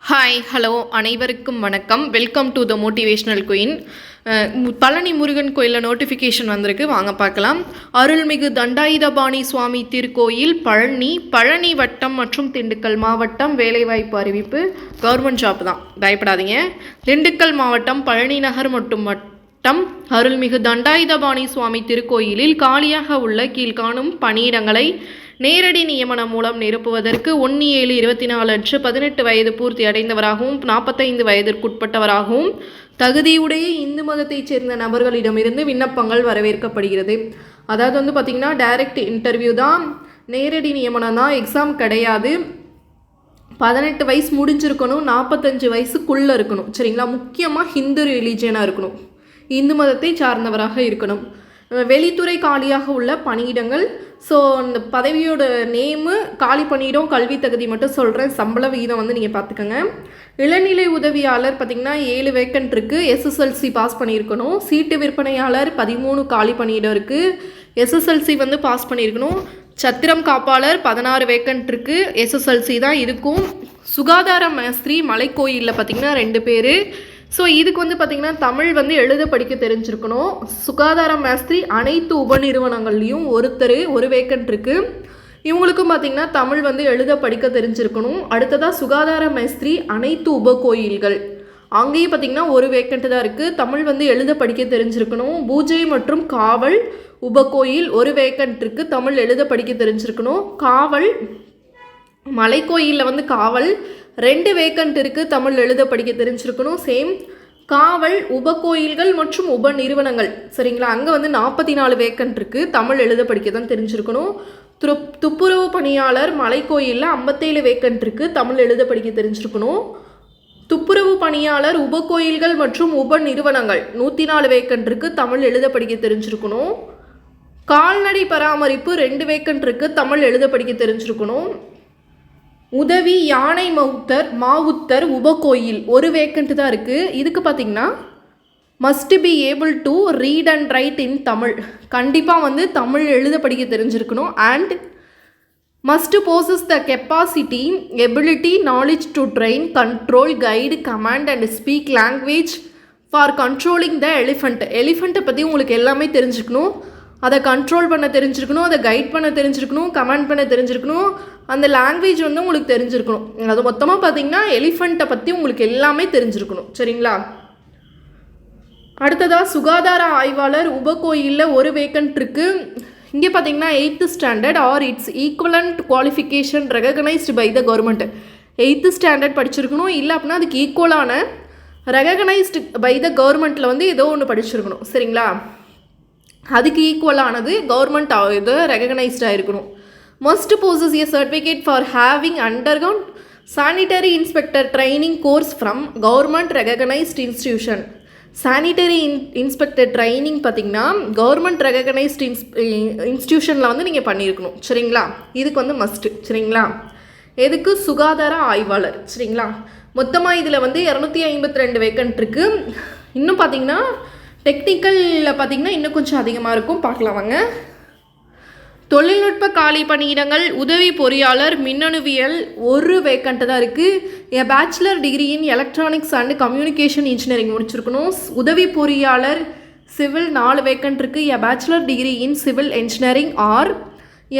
Hi hello அனைவருக்கும் வணக்கம். Welcome to the motivational queen. Palani Murugan கோயிலில் நோட்டிஃபிகேஷன் வந்திருக்கு, வாங்க பார்க்கலாம். அருள்மிகு தண்டாயுதபாணி சுவாமி திருக்கோயில் பழனி வட்டம் மற்றும் திண்டுக்கல் மாவட்டம். வேலைவாய்ப்பு அறிவிப்பு, கவர்மெண்ட் ஜாப் தான், பயப்படாதீங்க. திண்டுக்கல் மாவட்டம் பழனி நகர் மற்றும் வட்டம் அருள்மிகு தண்டாயுதபாணி சுவாமி திருக்கோயிலில் காலியாக உள்ள கீழ்காணும் பணியிடங்களை நேரடி நியமனம் மூலம் நிரப்புவதற்கு 1/7/24 அன்று 18 வயது பூர்த்தி அடைந்தவராகவும் 45 வயதிற்குட்பட்டவராகவும் தகுதியுடைய இந்து மதத்தைச் சேர்ந்த நபர்களிடமிருந்து விண்ணப்பங்கள் வரவேற்கப்படுகிறது. அதாவது பார்த்திங்கன்னா டைரக்ட் இன்டர்வியூ தான், நேரடி நியமனம் தான், எக்ஸாம் கிடையாது. 18 வயசு முடிஞ்சிருக்கணும், 45 வயசுக்குள்ளே இருக்கணும், சரிங்களா. முக்கியமாக ஹிந்து ரிலீஜியனாக இருக்கணும், இந்து மதத்தை சார்ந்தவராக இருக்கணும். வெளித்துறை காலியாக உள்ள பணியிடங்கள். ஸோ அந்த பதவியோட நேமு, காலி பணியிடம், கல்வி தகுதி மட்டும் சொல்கிறேன். சம்பள விகிதம் நீங்கள் பார்த்துக்கோங்க. இளநிலை உதவியாளர் பார்த்திங்கன்னா 7 வேக்கன்ட் இருக்குது, எஸ்எஸ்எல்சி பாஸ் பண்ணியிருக்கணும். சீட்டு விற்பனையாளர் 13 காலி பணியிடம் இருக்குது, எஸ்எஸ்எல்சி பாஸ் பண்ணியிருக்கணும். சத்திரம் காப்பாளர் 16 வேக்கன்ட் இருக்குது, எஸ்எஸ்எல்சி தான் இருக்கும். சுகாதார மேஸ்திரி மலைக்கோயிலில் பார்த்திங்கன்னா 2 பேர். ஸோ இதுக்கு பார்த்திங்கன்னா தமிழ் எழுத படிக்க தெரிஞ்சிருக்கணும். சுகாதார மேஸ்திரி அனைத்து உபநிறுவனங்கள்லேயும் ஒரு வேக்கன்ட் இருக்குது. இவங்களுக்கும் பார்த்திங்கன்னா தமிழ் எழுத படிக்க தெரிஞ்சிருக்கணும். அடுத்ததாக சுகாதார மேஸ்திரி அனைத்து உபகோயில்கள், அங்கேயும் பார்த்திங்கன்னா ஒரு வேக்கன்ட் தான் இருக்குது. தமிழ் எழுத படிக்க தெரிஞ்சிருக்கணும். பூஜை மற்றும் காவல் உபகோயில் ஒரு வேக்கன்ட் இருக்குது, தமிழ் எழுத படிக்க தெரிஞ்சிருக்கணும். காவல் மலைக்கோயிலில் காவல் 2 வேக்கன்ட் இருக்குது, தமிழ் எழுத படிக்க தெரிஞ்சிருக்கணும். சேம் காவல் உபகோயில்கள் மற்றும் உப நிறுவனங்கள், சரிங்களா, அங்கே 44 வேக்கன்ட் இருக்குது, தமிழ் எழுத படிக்க தான் தெரிஞ்சிருக்கணும். துப்புரவு பணியாளர் மலைக்கோயிலில் 57 வேக்கன்ட் இருக்குது, தமிழ் எழுத படிக்க தெரிஞ்சிருக்கணும். துப்புரவு பணியாளர் உபகோயில்கள் மற்றும் உப நிறுவனங்கள் 104 வேக்கன்ட் இருக்குது, தமிழ் எழுத படிக்க தெரிஞ்சிருக்கணும். கால்நடை பராமரிப்பு 2 வேக்கன்ட் இருக்குது, தமிழ் எழுத படிக்க தெரிஞ்சிருக்கணும். உதவி யானை மாவுத்தர் உபகோயில் ஒரு வேக்கன்ட் தான் இருக்குது. இதுக்கு பார்த்திங்கன்னா must be able to read and write in Tamil, கண்டிப்பாக தமிழ் எழுத படிக்க தெரிஞ்சிருக்கணும். And must possess the capacity, ability, knowledge to train, control, guide, command and speak language for controlling the எலிஃபண்ட்டை பற்றி உங்களுக்கு எல்லாமே தெரிஞ்சுக்கணும். அதை கண்ட்ரோல் பண்ண தெரிஞ்சிருக்கணும், அதை கைட் பண்ண தெரிஞ்சிருக்கணும், கமாண்ட் பண்ண தெரிஞ்சிருக்கணும். அந்த லாங்குவேஜ் உங்களுக்கு தெரிஞ்சிருக்கணும். அது மொத்தமாக பார்த்திங்கன்னா எலிஃபண்ட்டை பற்றி உங்களுக்கு எல்லாமே தெரிஞ்சிருக்கணும், சரிங்களா. அடுத்ததாக சுகாதார ஆய்வாளர் உபகோயிலில் ஒரு வேக்கன்ட் இருக்குது. இங்கே பார்த்திங்கன்னா 8th standard or it's equivalent qualification recognised by the government. 8th standard படிச்சிருக்கணும், இல்லை அப்படின்னா அதுக்கு ஈக்குவலான ரெகக்னைஸ்டு பை த கவர்மெண்ட்டில் ஏதோ ஒன்று படிச்சிருக்கணும், சரிங்களா. அதுக்கு ஈக்குவலானது கவர்மெண்ட் இது ரெகக்னைஸ்டாக இருக்கணும். Must possess a certificate for having undergone sanitary inspector training course from government recognised institution. Sanitary inspector training பார்த்திங்கன்னா கவர்மெண்ட் ரெகக்னைஸ்ட் இன்ஸ்டிடியூஷனில் நீங்கள் பண்ணியிருக்கணும், சரிங்களா. இதுக்கு மஸ்ட்டு, சரிங்களா. எதுக்கு? சுகாதார ஆய்வாளர், சரிங்களா. மொத்தமாக இதில் 252 வேக்கன்ட் இருக்குது. இன்னும் பார்த்திங்கன்னா டெக்னிக்கலில் பார்த்திங்கன்னா இன்னும் கொஞ்சம் அதிகமாக இருக்கும், பார்க்கலாம் வாங்க. தொழில்நுட்ப காலி பணியிடங்கள் உதவி பொறியாளர் மின்னணுவியல் ஒரு வேக்கண்ட் தான் இருக்குது. என் bachelor degree in electronics and communication engineering முடிச்சிருக்கணும். உதவி பொறியாளர் சிவில் 4 வேக்கண்ட் இருக்குது. என் bachelor degree in civil engineering or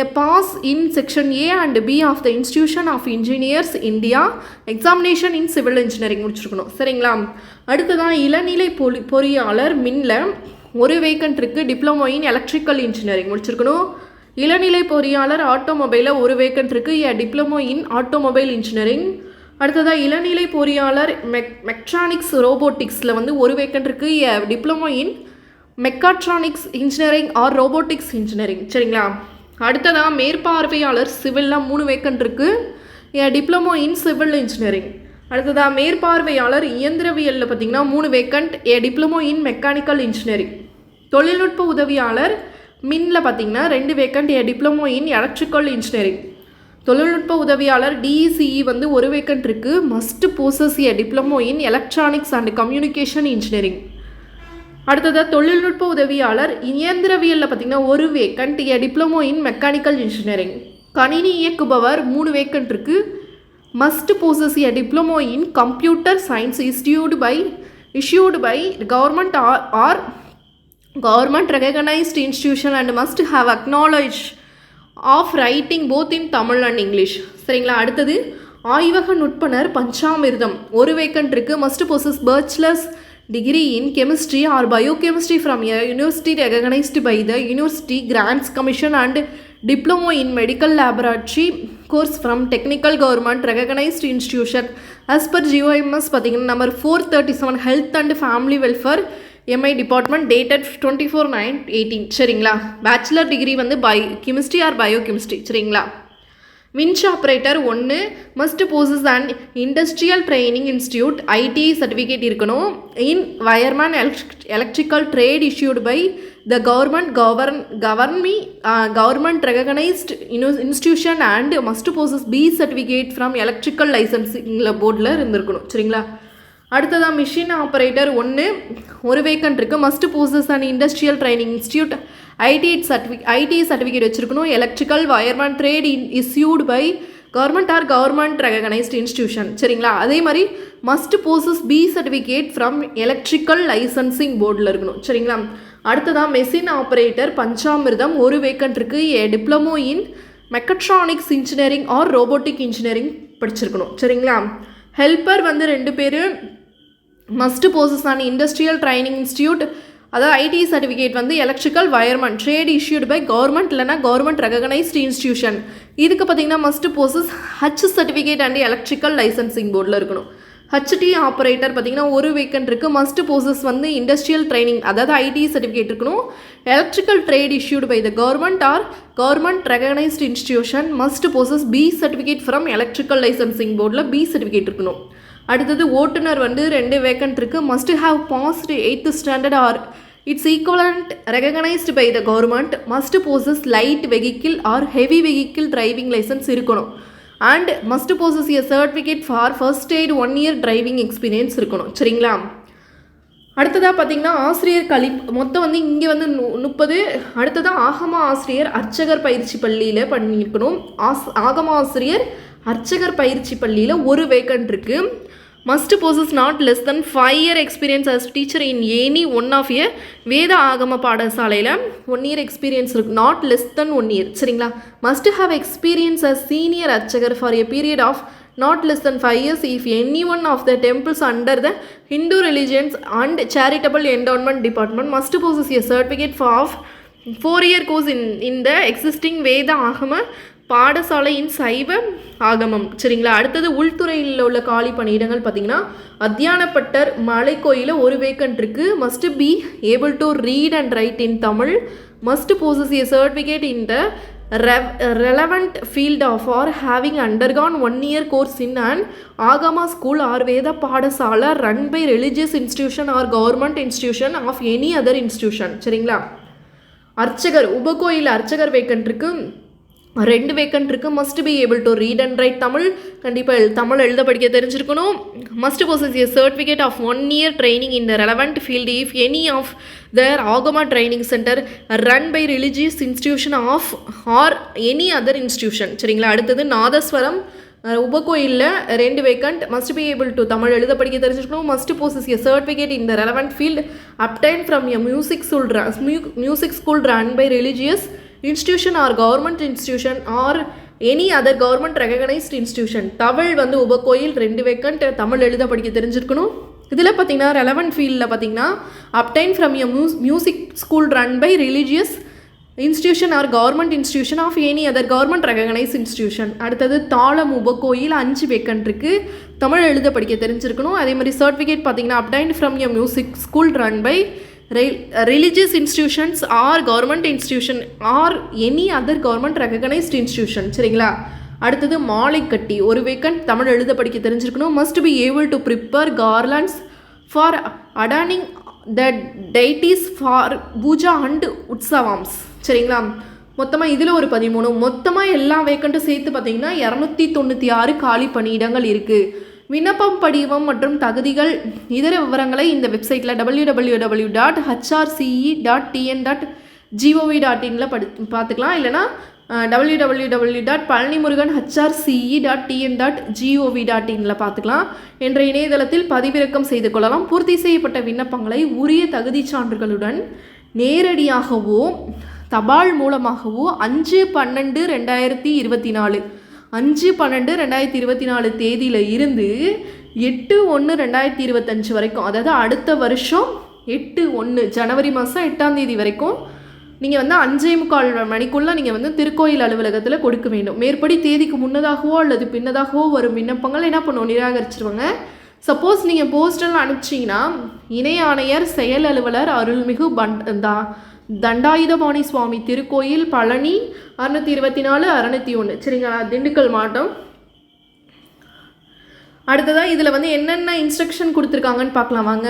a pass in section A and B of the institution of engineers India examination in civil engineering முடிச்சிருக்கணும், சரிங்களா. அடுத்ததான் இளநிலை பொறியாளர் மின்ல ஒரு வேக்கண்ட் இருக்குது, டிப்ளமோ இன் எலக்ட்ரிக்கல் இன்ஜினியரிங் முடிச்சிருக்கணும். இளநிலை பொறியாளர் ஆட்டோமொபைலில் ஒரு வேக்கண்ட் இருக்குது, a diploma in automobile engineering. அடுத்ததாக இளநிலை பொறியாளர் மெக்ட்ரானிக்ஸ் ரோபோட்டிக்ஸில் ஒரு வேக்கண்ட் இருக்குது, a diploma in mechatronics engineering or robotics engineering, சரிங்களா. அடுத்ததாக மேற்பார்வையாளர் சிவிலில் 3 வேக்கண்ட் இருக்குது, a diploma in civil engineering. அடுத்ததாக மேற்பார்வையாளர் இயந்திரவியலில் பார்த்திங்கன்னா 3 vacant, a diploma in mechanical engineering. தொழில்நுட்ப உதவியாளர் மின்னில் பார்த்திங்கன்னா 2 vacant, a diploma in electrical engineering. தொழில்நுட்ப உதவியாளர் DECE ஒரு வேக்கண்ட் இருக்குது, must possess a diploma in electronics and communication engineering. அடுத்ததாக தொழில்நுட்ப உதவியாளர் இயந்திரவியலில் பார்த்திங்கன்னா ஒரு vacant, a diploma in mechanical engineering. கணினி இயக்குபவர் 3 வேக்கண்ட் இருக்குது, must possess a diploma in computer science issued by government or government recognized institution and must have acknowledge of writing both in Tamil and English. சரிங்களா? அடுத்தது ஆய்வக நுட்பனர் பஞ்சாமிர்தம் ஒரு vacant இருக்குது. must possess bachelor's degree in chemistry or biochemistry from a university recognized by the University Grants Commission and diploma in medical laboratory course from technical government recognized institution as per GOMS பார்த்தீங்கன்னா number 437 health and family welfare MI department dated 24/9/18. சரிங்களா? Bachelor degree வந்து chemistry or biochemistry. சரிங்களா? Winch operator 1 must possess and industrial training institute ITI certificate இருக்கணும். In wireman electrical trade issued by the government recognised institution and must possess B certificate from electrical லைசன்சிங்கில் போர்டில் இருந்திருக்கணும். சரிங்களா? அடுத்ததாக machine operator 1 ஒரு vacant இருக்குது. Must possess and industrial training institute ITI certificate வச்சுருக்கணும். Electrical wireman trade issued by government or government recognised institution. சரிங்களா? அதே மாதிரி must possess B certificate from electrical licensing போர்டில் இருக்கணும். சரிங்களா? அடுத்ததாக மெஷின் ஆப்ரேட்டர் பஞ்சாமிர்தம் ஒரு வேக்கன்ட் இருக்குது. Diploma in mechatronics engineering or robotic engineering படிச்சிருக்கணும். சரிங்களா? ஹெல்ப்பர் வந்து 2 பேர். Must possess and industrial training institute அதாவது ITI சர்டிஃபிகேட் வந்து electrical wireman trade issued by government இல்லைனா கவர்மெண்ட் ரெகனைஸ்ட் இன்ஸ்டியூஷன். இதுக்கு பார்த்தீங்கன்னா must possess H certificate and electrical licensing போர்டில் இருக்கணும். HT ஆப்ரேட்டர் பார்த்தீங்கன்னா ஒரு வேக்கன்ட் இருக்குது. மஸ்ட் போசஸ் வந்து இண்டஸ்ட்ரியல் ட்ரைனிங் அதாவது ITI சர்டிஃபிகேட் இருக்கணும். Electrical trade issued by the government or government recognised institution. Must possess B certificate from electrical licensing போர்டில் B certificate இருக்கணும். அடுத்தது ஓட்டுநர் வந்து 2 வேக்கன்ட் இருக்குது. Must have passed 8th standard or it's equivalent recognised by the government. Must possess light vehicle or heavy vehicle driving licence இருக்கணும். And must possess a certificate for first aid 1 year driving experience இருக்கணும். சரிங்களா? அடுத்ததாக பார்த்தீங்கன்னா ஆசிரியர் மொத்தம் வந்து இங்கே வந்து 30. அடுத்ததாக ஆகம ஆசிரியர் அர்ச்சகர் பயிற்சி பள்ளியில் பண்ணியிருக்கணும். ஆகம ஆசிரியர் அர்ச்சகர் பயிற்சி பள்ளியில் ஒரு வேக்கன்ட் இருக்குது. Must possess not less than 5 year experience as teacher in any one of a Veda Agama பாடசாலையில் 1 year எக்ஸ்பீரியன்ஸ் இருக்குது. Not less than 1 year. சரிங்களா? Must have experience as senior அர்ச்சகர் for a period of not less than 5 years if any one of the temples under the Hindu religions and charitable endowment department must possess a certificate for 4-year course in the existing Veda Agama பாடசாலையின் சைவ ஆகமம். சரிங்களா? அடுத்தது உள்துறையில் உள்ள காலி பணியிடங்கள் பார்த்தீங்கன்னா அத்தியானப்பட்டர் மலைக்கோயில ஒரு வேக்கன்ட் இருக்குது. Must be able to read and write in Tamil. Must possess a certificate in the relevant field of or having undergone 1 year course in an Agama school or Veda Padasala run by religious institution or government institution of any other institution. சரிங்களா? அர்ச்சகர் உபகோயில் அர்ச்சகர் vacant இருக்கு. 2 vacant இருக்கு. Must be able to read and write Tamil. கண்டிப்பாக தமிழ் எழுத படிக்க தெரிஞ்சிருக்கணும். Must possess a certificate of 1 year training in the relevant field if any of their Agama training center run by religious institution of or any other institution. சரிங்களா? அடுத்தது நாதஸ்வரம் உபகோயிலில் 2 vacant. Must be able to Tamil எழுத படிக்க தெரிஞ்சிருக்கணும். Must possess a certificate in the relevant field obtained from a music school run by religious institution or government institution or any other government recognised institution. Tamil வந்து உபகோயில் 2 vacant. Tamil எழுத படிக்க தெரிஞ்சிருக்கணும். இதில் பார்த்தீங்கன்னா ரெலவெண்ட் ஃபீல்டில் பார்த்தீங்கன்னா obtained from a music school run by religious institution or government institution of any other government recognise institution. அடுத்தது தாளம் உபகோயில் 5 வேக்கன்ட் இருக்குது. தமிழ் எழுத படிக்க தெரிஞ்சிருக்கணும். அதே மாதிரி சர்டிஃபிகேட் பார்த்தீங்கன்னா obtained from a music school run by religious institutions or government institution or any other government recognized institution. சரிங்களா? அடுத்தது மாலைக்கட்டி ஒரு வேக்கன்ட். தமிழ் எழுத படிக்க தெரிஞ்சிருக்கணும். must be able to prepare garlands for adorning the deities for puja and utsavams. சரிங்களா? மொத்தமாக இதில் ஒரு 13. மொத்தமாக எல்லா வேக்கண்ட்டும் சேர்த்து பார்த்தீங்கன்னா 296 காலி பணியிடங்கள் இருக்குது. விண்ணப்பம் படிவம் மற்றும் தகுதிகள் இதர விவரங்களை இந்த வெப்சைட்டில் www.hrce.tn.gov.in பார்த்துக்கலாம். இல்லைனா www.palanimuruganhrce.tn.gov.in பார்த்துக்கலாம் என்ற இணையதளத்தில் பதிவிறக்கம் செய்து கொள்ளலாம். பூர்த்தி செய்யப்பட்ட விண்ணப்பங்களை உரிய தகுதி சான்றுகளுடன் நேரடியாகவோ தபால் மூலமாகவோ 5/12/2024 தேதியில் இருந்து 8/1/2025 வரைக்கும், அதாவது அடுத்த வருஷம் 8/1 ஜனவரி மாதம் 8ஆம் தேதி வரைக்கும் நீங்கள் வந்து 5:45 மணிக்குள்ளே நீங்கள் வந்து திருக்கோயில் அலுவலகத்தில் கொடுக்க வேண்டும். மேற்படி தேதிக்கு முன்னதாகவோ அல்லது பின்னதாகவோ வரும் விண்ணப்பங்கள் என்ன பண்ணுவோம், நிராகரிச்சிருவாங்க. சப்போஸ் நீங்கள் போஸ்டல் அனுப்பிச்சிங்கன்னா இணை ஆணையர் செயல் அலுவலர் அருள்மிகு தண்டாயுதபாணி சுவாமி திருக்கோயில் பழனி 624-601 சரிங்களா, திண்டுக்கல் மாவட்டம். அடுத்ததாக இதில் வந்து என்னென்ன இன்ஸ்ட்ரக்ஷன் கொடுத்துருக்காங்கன்னு பார்க்கலாம் வாங்க.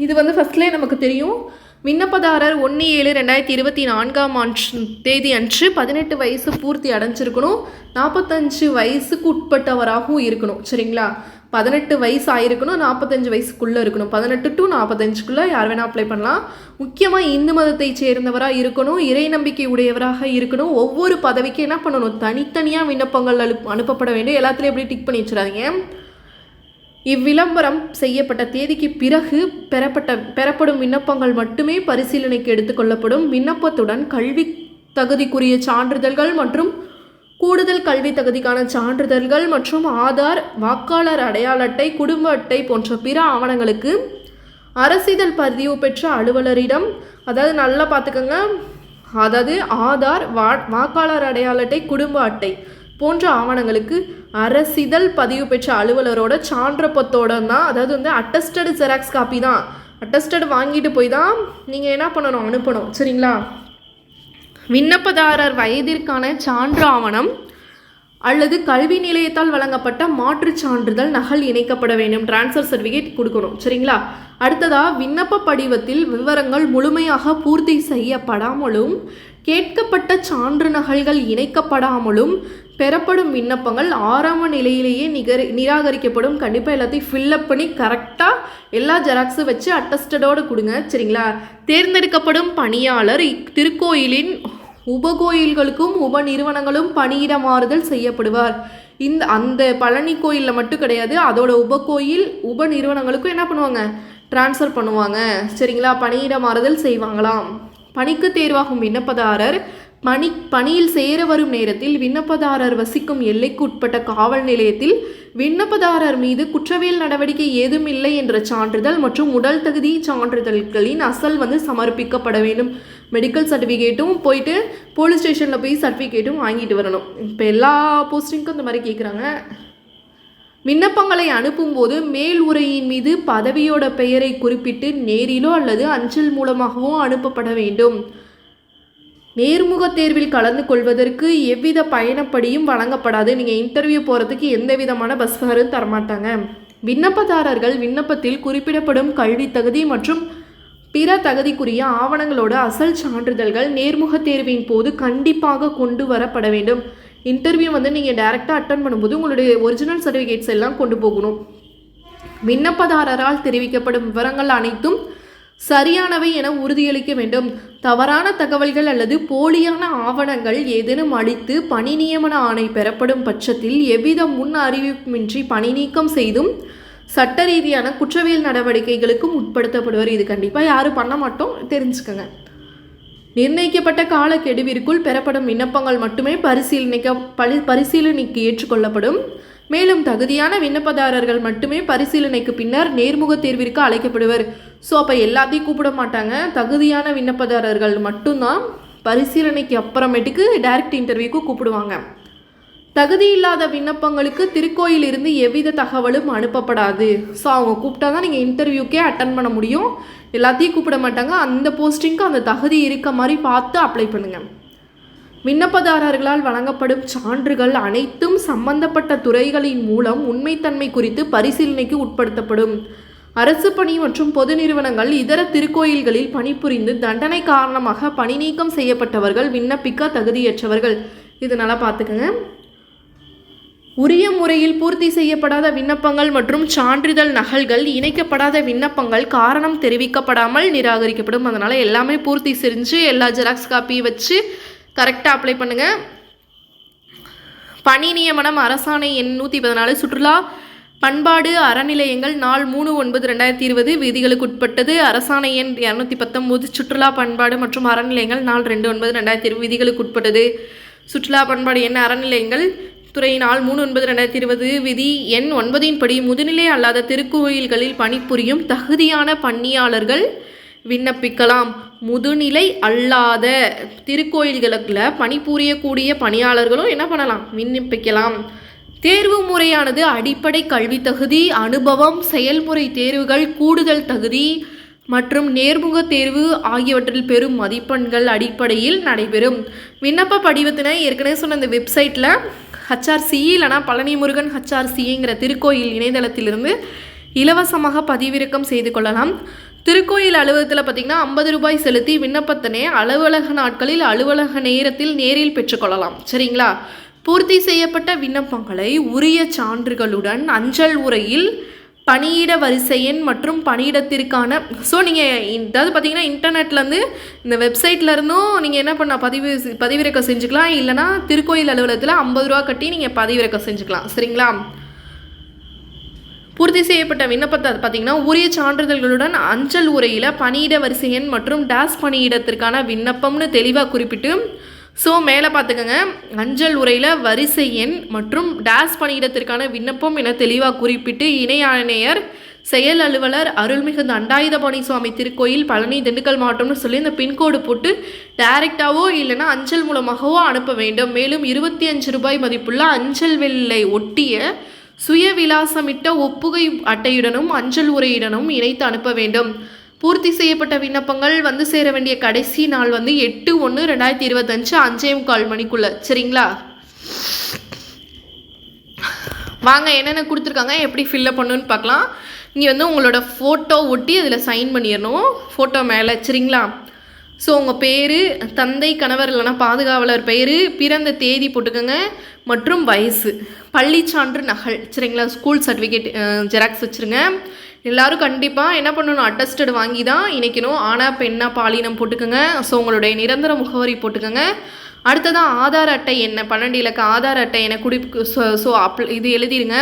இது வந்து ஃபஸ்ட்லேயே நமக்கு தெரியும். விண்ணப்பதாரர் 1/7/2024 தேதி அன்று 18 வயசு பூர்த்தி அடைஞ்சிருக்கணும், 45 வயசுக்கு உட்பட்டவராகவும் இருக்கணும் சரிங்களா. 18 வயசு ஆயிருக்கணும், 45 வயசுக்குள்ளே இருக்கணும். 18 to 45க்குள்ளே யார் வேணால் அப்ளை பண்ணலாம். முக்கியமாக இந்து மதத்தை சேர்ந்தவராக இருக்கணும், இறை நம்பிக்கை உடையவராக இருக்கணும். ஒவ்வொரு பதவிக்கு என்ன பண்ணணும், தனித்தனியாக விண்ணப்பங்கள் அனுப்பப்பட வேண்டும். எல்லாத்துலேயும் எப்படி டிக் பண்ணி வச்சிடாதீங்க. இவ்விளம்பரம் செய்யப்பட்ட தேதிக்கு பிறகு பெறப்படும் விண்ணப்பங்கள் மட்டுமே பரிசீலனைக்கு எடுத்துக்கொள்ளப்படும். விண்ணப்பத்துடன் கல்வி தகுதிக்குரிய சான்றிதழ்கள் மற்றும் கூடுதல் கல்வி தகுதிக்கான சான்றிதழ்கள் மற்றும் ஆதார், வாக்காளர் அடையாள அட்டை, குடும்ப அட்டை போன்ற பிற ஆவணங்களுக்கு அரசிதழ் பதிவு பெற்ற அலுவலரிடம், அதாவது நல்லா பார்த்துக்கோங்க, அதாவது ஆதார், வாக்காளர் அடையாள அட்டை, குடும்ப அட்டை போன்ற ஆவணங்களுக்கு அரசிதழ் பதிவு பெற்ற அலுவலரோட சான்றப்பத்தோட தான், அதாவது வந்து அட்டஸ்டடு ஜெராக்ஸ் காப்பி தான், அட்டஸ்டடு வாங்கிட்டு போய் தான் நீங்கள் என்ன பண்ணணும், அனுப்பணும் சரிங்களா. விண்ணப்பதாரர் வயதிற்கான சான்று ஆவணம் அல்லது கல்வி நிலையத்தால் வழங்கப்பட்ட மாற்றுச் சான்றிதழ் நகல் இணைக்கப்பட வேண்டும். டிரான்ஸ்ஃபர் சர்டிஃபிகேட் கொடுக்கணும் சரிங்களா. அடுத்ததாக விண்ணப்ப படிவத்தில் விவரங்கள் முழுமையாக பூர்த்தி செய்யப்படாமலும் கேட்கப்பட்ட சான்று நகல்கள் இணைக்கப்படாமலும் பெறப்படும் விண்ணப்பங்கள் ஆரம்ப நிலையிலேயே நிராகரிக்கப்படும். கண்டிப்பாக எல்லாத்தையும் ஃபில்லப் பண்ணி கரெக்டாக எல்லா ஜெராக்ஸும் வச்சு அட்டஸ்டடோடு கொடுங்க சரிங்களா. தேர்ந்தெடுக்கப்படும் பணியாளர் திருக்கோயிலின் உபகோயில்களுக்கும் உப நிறுவனங்களும் பணியிட மாறுதல் செய்யப்படுவார். அந்த பழனி கோயிலில் மட்டும் கிடையாது, அதோட உபகோயில் உப நிறுவனங்களுக்கும் என்ன பண்ணுவாங்க, டிரான்ஸ்ஃபர் பண்ணுவாங்க சரிங்களா, பணியிட மாறுதல் செய்வாங்களாம். பணிக்கு தேர்வாகும் விண்ணப்பதாரர் பணியில் சேர வரும் நேரத்தில் விண்ணப்பதாரர் வசிக்கும் எல்லைக்கு உட்பட்ட காவல் நிலையத்தில் விண்ணப்பதாரர் மீது குற்றவியல் நடவடிக்கை ஏதும் இல்லை என்ற சான்றிதழ் மற்றும் உடல் தகுதி சான்றிதழ்களின் அசல் வந்து சமர்ப்பிக்கப்பட வேண்டும். மெடிக்கல் சர்டிஃபிகேட்டும் போயிட்டு போலீஸ் ஸ்டேஷனில் போய் சர்டிஃபிகேட்டும் வாங்கிட்டு வரணும். இப்போ எல்லா போஸ்டிங்க்கும் இந்த மாதிரி கேட்குறாங்க. விண்ணப்பங்களை அனுப்பும்போது மேல் உரையின் மீது பதவியோட பெயரை குறிப்பிட்டு நேரிலோ அல்லது அஞ்சல் மூலமாகவோ அனுப்பப்பட வேண்டும். நேர்முக தேர்வில் கலந்து கொள்வதற்கு எவ்வித பயணப்படியும் வழங்கப்படாது. நீங்கள் இன்டர்வியூ போகிறதுக்கு எந்த விதமான பஸ் ஃபேரும் தரமாட்டாங்க. விண்ணப்பதாரர்கள் விண்ணப்பத்தில் குறிப்பிடப்படும் கல்வி தகுதி மற்றும் பிற தகுதிக்குரிய ஆவணங்களோட அசல் சான்றிதழ்கள் நேர்முக தேர்வின் போது கண்டிப்பாக கொண்டு வரப்பட வேண்டும். இன்டர்வியூ வந்து நீங்கள் டைரெக்டாக அட்டன் பண்ணும்போது உங்களுடைய ஒரிஜினல் சர்டிஃபிகேட்ஸ் எல்லாம் கொண்டு போகணும். விண்ணப்பதாரரால் தெரிவிக்கப்படும் விவரங்கள் அனைத்தும் சரியானவை என உறுதியளிக்க வேண்டும். தவறான தகவல்கள் அல்லது போலியான ஆவணங்கள் ஏதேனும் அளித்து பணி நியமன ஆணை பெறப்படும் பட்சத்தில் எவ்வித முன் அறிவிப்புமின்றி பணி நீக்கம் செய்தும் சட்ட ரீதியான குற்றவியல் நடவடிக்கைகளுக்கும் உட்படுத்தப்படுவார். இது கண்டிப்பாக யாரும் பண்ண மாட்டோம், தெரிஞ்சுக்கோங்க. நிர்ணயிக்கப்பட்ட காலக்கெடுவிற்குள் பெறப்படும் விண்ணப்பங்கள் மட்டுமே பரிசீலனைக்கு ஏற்றுக்கொள்ளப்படும். மேலும் தகுதியான விண்ணப்பதாரர்கள் மட்டுமே பரிசீலனைக்கு பின்னர் நேர்முக தேர்விற்கு அழைக்கப்படுவர். ஸோ அப்போ எல்லாத்தையும் கூப்பிட மாட்டாங்க, தகுதியான விண்ணப்பதாரர்கள் மட்டும்தான் பரிசீலனைக்கு அப்புறமேட்டுக்கு டைரக்ட் இன்டர்வியூக்கு கூப்பிடுவாங்க. தகுதி இல்லாத விண்ணப்பங்களுக்கு திருக்கோயிலிருந்து எவ்வித தகவலும் அனுப்பப்படாது. ஸோ அவங்க கூப்பிட்டா தான் நீங்கள் இன்டர்வியூக்கே அட்டன் பண்ண முடியும். எல்லாத்தையும் கூப்பிட மாட்டாங்க. அந்த போஸ்டிங்க்கு அந்த தகுதி இருக்க மாதிரி பார்த்து அப்ளை பண்ணுங்கள். விண்ணப்பதாரர்களால் வழங்கப்படும் சான்றுகள் அனைத்தும் சம்பந்தப்பட்ட துறைகளின் மூலம் உண்மைத்தன்மை குறித்து பரிசீலனைக்கு உட்படுத்தப்படும். அரசு பணி மற்றும் பொது நிறுவனங்கள் இதர திருக்கோயில்களில் பணிபுரிந்து தண்டனை காரணமாக பணி நீக்கம் செய்யப்பட்டவர்கள் விண்ணப்பிக்க தகுதியற்றவர்கள். இது நல்லா பார்த்துக்கங்க. உரிய முறையில் பூர்த்தி செய்யப்படாத விண்ணப்பங்கள் மற்றும் சான்றிதழ் நகல்கள் இணைக்கப்படாத விண்ணப்பங்கள் காரணம் தெரிவிக்கப்படாமல் நிராகரிக்கப்படும். அதனால் எல்லாமே பூர்த்தி செஞ்சு எல்லா ஜெராக்ஸ் காப்பியை வச்சு கரெக்டாக அப்ளை பண்ணுங்கள். பணி நியமனம் அரசாணை எண் 114 சுற்றுலா பண்பாடு அறநிலையங்கள் நாள் 3/9/2020 விதிகளுக்கு உட்பட்டது. அரசாணை எண் 219 சுற்றுலா பண்பாடு மற்றும் அறநிலையங்கள் நாள் 2/9/2020 விதிகளுக்கு உட்பட்டது. சுற்றுலா பண்பாடு எண் அறநிலையங்கள் துறை நாள் 3/9/2020 விதி எண் 9 படி முதுநிலை அல்லாத திருக்கோயில்களில் பணிபுரியும் தகுதியான பணியாளர்கள் விண்ணப்பிக்கலாம். முதுநிலை அல்லாத திருக்கோயில்களுக்குள்ள பணிபுரியக்கூடிய பணியாளர்களும் என்ன பண்ணலாம், விண்ணப்பிக்கலாம். தேர்வு முறையானது அடிப்படை கல்வி தகுதி, அனுபவம், செயல்முறை தேர்வுகள், கூடுதல் தகுதி மற்றும் நேர்முக தேர்வு ஆகியவற்றில் பெறும் மதிப்பெண்கள் அடிப்படையில் நடைபெறும். விண்ணப்ப படிவத்தினை ஏற்கனவே சொன்ன இந்த வெப்சைட்டில் HRCE இல்லைனா பழனி முருகன் HRCEங்கிற திருக்கோயில் இணையதளத்திலிருந்து இலவசமாக பதிவிறக்கம் செய்து கொள்ளலாம். திருக்கோயில் அலுவலகத்தில் பார்த்திங்கன்னா 50 ரூபாய் செலுத்தி விண்ணப்பத்தினை அலுவலக நாட்களில் அலுவலக நேரத்தில் நேரில் பெற்றுக்கொள்ளலாம். சரிங்களா? பூர்த்தி செய்யப்பட்ட விண்ணப்பங்களை உரிய சான்றுகளுடன் அஞ்சல் உரையில் பணியிட வரிசை எண் மற்றும் பணியிடத்திற்கான நீங்கள் அதாவது பார்த்தீங்கன்னா இன்டர்நெட்லேருந்து இந்த வெப்சைட்லேருந்தும் நீங்கள் என்ன பண்ண பதிவிறக்கம் செஞ்சுக்கலாம். இல்லைனா திருக்கோயில் அலுவலகத்தில் 50 ரூபா கட்டி நீங்கள் பதிவிறக்கம் செஞ்சுக்கலாம். சரிங்களா? பூர்த்தி செய்யப்பட்ட விண்ணப்பத்தை பார்த்திங்கன்னா உரிய சான்றிதழ்களுடன் அஞ்சல் உரையில் பணியிட வரிசை எண் மற்றும் டேஸ் பணியிடத்திற்கான விண்ணப்பம்னு தெளிவாக குறிப்பிட்டு மேலே பார்த்துக்கோங்க, அஞ்சல் உரையில் வரிசை எண் மற்றும் டேஸ் பணியிடத்திற்கான விண்ணப்பம் என தெளிவாக குறிப்பிட்டு இணை ஆணையர் செயல் அலுவலர் அருள்மிகு தண்டாயுதபாணி சுவாமி திருக்கோயில் பழனி திண்டுக்கல் மாவட்டம்னு சொல்லி இந்த பின்கோடு போட்டு டைரெக்டாவோ இல்லைனா அஞ்சல் மூலமாகவோ அனுப்ப வேண்டும். மேலும் 25 ரூபாய் மதிப்புள்ள அஞ்சல் வெள்ளை ஒட்டிய சுய விலாசமிட்ட ஒப்புகை அட்டையுடனும் அஞ்சல் உரையுடனும் இணைத்து அனுப்ப வேண்டும். பூர்த்தி செய்யப்பட்ட விண்ணப்பங்கள் வந்து சேர வேண்டிய கடைசி நாள் வந்து 8/1/2025 5:45 மணிக்குள்ள. சரிங்களா? வாங்க என்னென்ன கொடுத்துருக்காங்க, எப்படி ஃபில்லப் பண்ணணுன்னு பார்க்கலாம். இங்கே வந்து உங்களோட ஃபோட்டோ ஒட்டி அதில் சைன் பண்ணிடணும் ஃபோட்டோ மேலே. சரிங்களா? உங்கள் பேர், தந்தை, கணவர் இல்லைனா பாதுகாவலர் பெயர், பிறந்த தேதி போட்டுக்கோங்க மற்றும் வயசு, பள்ளி சான்று நகல். சரிங்களா? ஸ்கூல் சர்டிஃபிகேட் ஜெராக்ஸ் வச்சுருங்க. எல்லோரும் கண்டிப்பாக என்ன பண்ணணும், அட்டஸ்டட் வாங்கி தான் இணைக்கணும். ஆனா பெண்ணா பாலினம் போட்டுக்கோங்க. உங்களுடைய நிரந்தர முகவரி போட்டுக்கோங்க. அடுத்ததான் ஆதார் அட்டை என்ன 12 இலக்க ஆதார் அட்டை என்ன இது எழுதிடுங்க.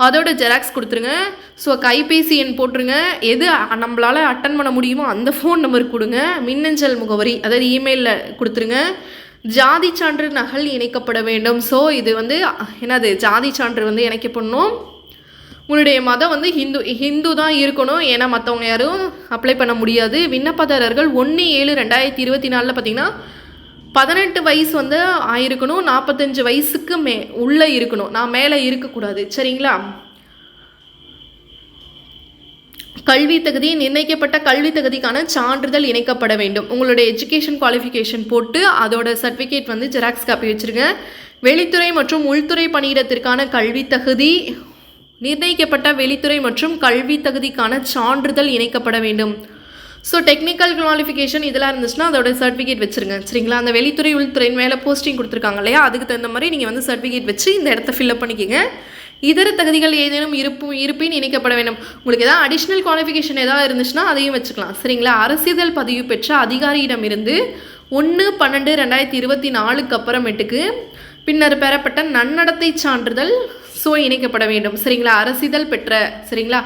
அதோட ஜெராக்ஸ் கொடுத்துருங்க. கைபேசி எண் போட்டுருங்க. எது நம்மளால் அட்டன் பண்ண முடியுமோ அந்த ஃபோன் நம்பர் கொடுங்க. மின்னஞ்சல் முகவரி அதாவது இமெயிலில் கொடுத்துருங்க. ஜாதி சான்று நகல் இணைக்கப்பட வேண்டும். இது வந்து என்னது, ஜாதி சான்று வந்து இணைக்கப்படணும். உங்களுடைய மதம் வந்து ஹிந்து தான் இருக்கணும். ஏன்னா மற்றவங்க யாரும் அப்ளை பண்ண முடியாது. விண்ணப்பதாரர்கள் 1/7/2024 பார்த்திங்கன்னா 18 வயசு வந்து ஆயிருக்கணும். 45 வயசுக்கு உள்ளே இருக்கணும். நான் மேலே இருக்கக்கூடாது. சரிங்களா? கல்வி தகுதி, நிர்ணயிக்கப்பட்ட கல்வி தகுதிக்கான சான்றிதழ் இணைக்கப்பட வேண்டும். உங்களுடைய எஜுகேஷன் குவாலிஃபிகேஷன் போட்டு அதோட சர்டிஃபிகேட் வந்து ஜெராக்ஸ் காப்பி வச்சுருங்க. வெளித்துறை மற்றும் உள்துறை பணியிடத்திற்கான கல்வி தகுதி, நிர்ணயிக்கப்பட்ட வெளித்துறை மற்றும் கல்வி தகுதிக்கான சான்றிதழ் இணைக்கப்பட வேண்டும். டெக்னிக்கல் குவாலிஃபிகேஷன் இதெல்லாம் இருந்துச்சுன்னா அதோட சர்டிஃபிகேட் வச்சுருங்க. சரிங்களா? அந்த வெளித்துறை உள்துறை மேலே போஸ்டிங் கொடுத்துருக்காங்க இல்லையா, அதுக்கு தகுந்த மாதிரி நீங்கள் வந்து சர்டிஃபிகேட் வச்சு இந்த இடத்த ஃபில்அப் பண்ணிக்கோங்க. இதர தகுதிகள் ஏதேனும் இருப்பின் இணைக்கப்பட வேண்டும். உங்களுக்கு ஏதாவது அடிஷ்னல் குவாலிஃபிகேஷன் ஏதாவது இருந்துச்சுன்னா அதையும் வச்சுக்கலாம். சரிங்களா? அரசிதழ் பதிவு பெற்ற அதிகாரியிடமிருந்து 1/12/2024 அப்புறமேட்டுக்கு பின்னர் பெறப்பட்ட நன்னடத்தை சான்றிதழ் இணைக்கப்பட வேண்டும். சரிங்களா? அரசிதழ் பெற்ற, சரிங்களா,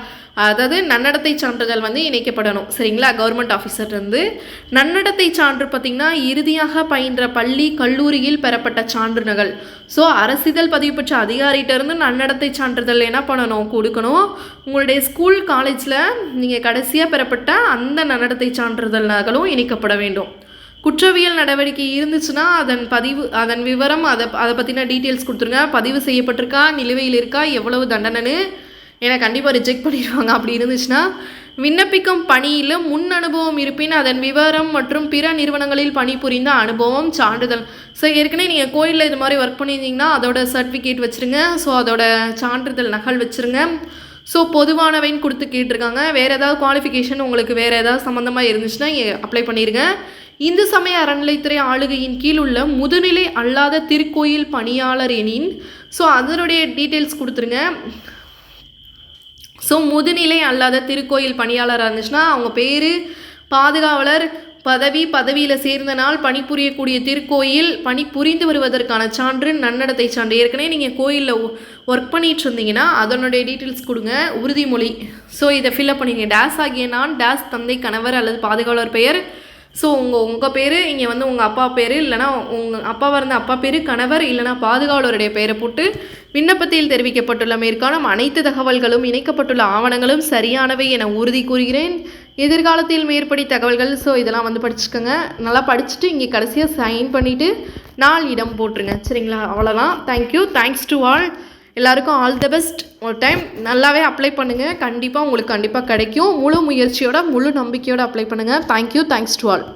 அதாவது நன்னடத்தை சான்றிதழ் வந்து இணைக்கப்படணும். சரிங்களா? கவர்மெண்ட் ஆஃபீஸர்லேருந்து நன்னடத்தை சான்று பார்த்திங்கன்னா இறுதியாக பயின்ற பள்ளி கல்லூரியில் பெறப்பட்ட சான்றிதழ்கள். அரசிதழ் பதிவு பெற்ற அதிகாரிகிட்டேருந்து நன்னடத்தை சான்றிதழ் என்ன பண்ணணும், கொடுக்கணும். உங்களுடைய ஸ்கூல் காலேஜில் நீங்கள் கடைசியாக பெறப்பட்ட அந்த நன்னடத்தை சான்றிதழ்களும் இணைக்கப்பட வேண்டும். குற்றவியல் நடவடிக்கை இருந்துச்சுன்னா அதன் விவரம் அதை பற்றின டீட்டெயில்ஸ் கொடுத்துருங்க. பதிவு செய்யப்பட்டிருக்கா, நிலுவையில் இருக்கா, எவ்வளவு தண்டனைன்னு, ஏன்னா கண்டிப்பாக ரிஜெக்ட் பண்ணிடுவாங்க. அப்படி இருந்துச்சுன்னா விண்ணப்பிக்கும் பணியில் முன் அனுபவம் இருப்பின் அதன் விவரம் மற்றும் பிற நிறுவனங்களில் பணிபுரிந்த அனுபவம் சான்றிதழ். ஏற்கனவே நீங்கள் கோயிலில் இது மாதிரி ஒர்க் பண்ணியிருந்தீங்கன்னா அதோட சர்டிஃபிகேட் வச்சுருங்க. அதோட சான்றிதழ் நகல் வச்சுருங்க. பொதுவானவைன்னு கொடுத்து கேட்டிருக்காங்க. வேறு ஏதாவது குவாலிஃபிகேஷன் உங்களுக்கு வேறு ஏதாவது சம்மந்தமாக இருந்துச்சுன்னா அப்ளை பண்ணிடுங்க. இந்து சமய அறநிலைத்துறை ஆளுகையின் கீழ் உள்ள முதுநிலை அல்லாத திருக்கோயில் பணியாளர் எனின் அதனுடைய டீட்டெயில்ஸ் கொடுத்துருங்க. முதுநிலை அல்லாத திருக்கோயில் பணியாளராக இருந்துச்சுன்னா அவங்க பேர், பாதுகாவலர், பதவியில் சேர்ந்த நாள், பணிபுரியக்கூடிய திருக்கோயில், பணி புரிந்து வருவதற்கான சான்று, நன்னடத்தை சான்று. ஏற்கனவே நீங்கள் கோயிலில் ஒர்க் பண்ணிட்டு இருந்தீங்கன்னா அதனுடைய டீட்டெயில்ஸ் கொடுங்க. உறுதிமொழி. ஸோ இதை ஃபில்அப் பண்ணிங்க. டேஸ் ஆகிய நான், டேஸ் தந்தை, கணவர் அல்லது பாதுகாவலர் பெயர். ஸோ உங்கள் பேர் இங்கே வந்து உங்கள் அப்பா பேர், இல்லைனா உங்கள் அப்பாவாக இருந்த அப்பா பேர், கணவர் இல்லைனா பாதுகாவலருடைய பெயரை போட்டு விண்ணப்பத்தில் தெரிவிக்கப்பட்டுள்ள மேற்காணும் அனைத்து தகவல்களும் இணைக்கப்பட்டுள்ள ஆவணங்களும் சரியானவை என உறுதி கூறுகிறேன். எதிர்காலத்தில் மேற்படி தகவல்கள். ஸோ இதெல்லாம் வந்து படிச்சுக்கோங்க. நல்லா படிச்சுட்டு இங்கே கடைசியாக சைன் பண்ணிவிட்டு நாள் இடம் போட்டுருங்க. சரிங்களா? அவ்வளோதான். தேங்க்யூ. Thanks to all. எல்லாருக்கும் ஆல் தி பெஸ்ட். ஒரு டைம் நல்லாவே அப்ளை பண்ணுங்கள். கண்டிப்பாக உங்களுக்கு கிடைக்கும். முழு முயற்சியோட முழு நம்பிக்கையோடு அப்ளை பண்ணுங்கள். தேங்க்யூ. Thanks to all.